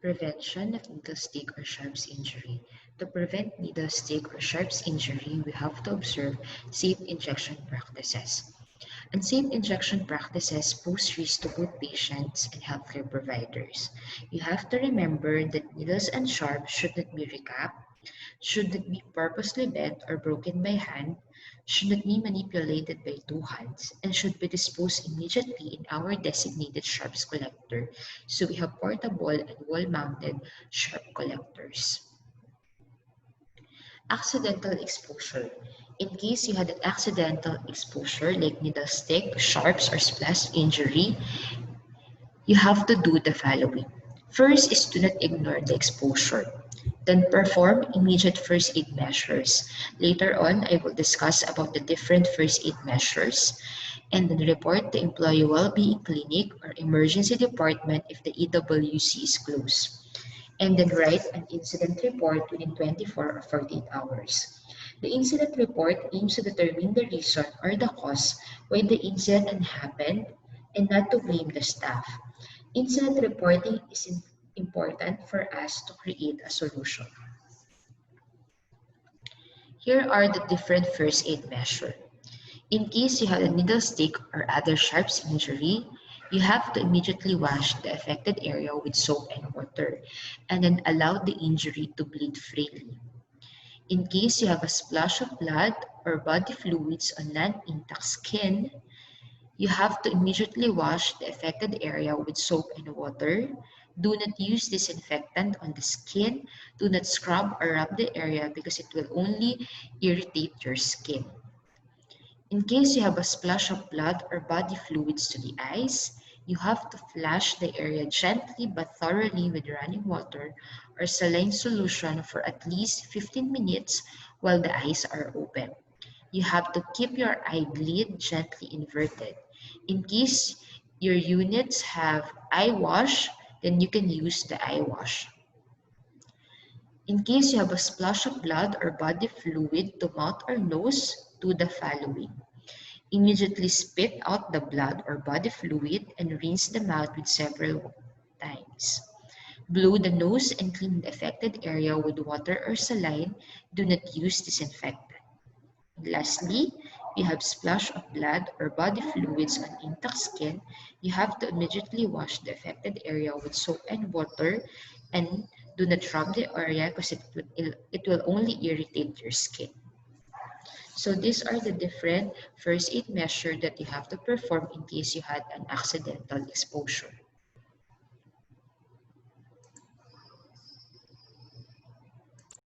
Prevention of needle stick or sharps injury. To prevent needle stick or sharps injury, we have to observe safe injection practices. Unsafe injection practices pose risk to both patients and healthcare providers. You have to remember that needles and sharps should not be recapped, should not be purposely bent or broken by hand, should not be manipulated by two hands, and should be disposed immediately in our designated sharps collector. So we have portable and wall-mounted sharp collectors. Accidental exposure. In case you had an accidental exposure like needle stick, sharps, or splash injury, you have to do the following. First is do not ignore the exposure. Then perform immediate first aid measures. Later on, I will discuss about the different first aid measures and then report the employee well-being clinic or emergency department if the EWC is closed. And then write an incident report within 24 or 48 hours. The incident report aims to determine the reason or the cause why the incident happened and not to blame the staff. Incident reporting is important for us to create a solution. Here are the different first aid measures. In case you have a needle stick or other sharps injury, you have to immediately wash the affected area with soap and water and then allow the injury to bleed freely. In case you have a splash of blood or body fluids on non-intact skin, you have to immediately wash the affected area with soap and water. Do not use disinfectant on the skin. Do not scrub or rub the area because it will only irritate your skin. In case you have a splash of blood or body fluids to the eyes, you have to flush the area gently but thoroughly with running water or saline solution for at least 15 minutes while the eyes are open. You have to keep your eyelid gently inverted. In case your units have eye wash, then you can use the eye wash. In case you have a splash of blood or body fluid to mouth or nose, do the following. Immediately spit out the blood or body fluid and rinse the mouth with several times. Blow the nose and clean the affected area with water or saline. Do not use disinfectant. Lastly, if you have splash of blood or body fluids on intact skin, you have to immediately wash the affected area with soap and water and do not rub the area because it will only irritate your skin. So these are the different first aid measures that you have to perform in case you had an accidental exposure.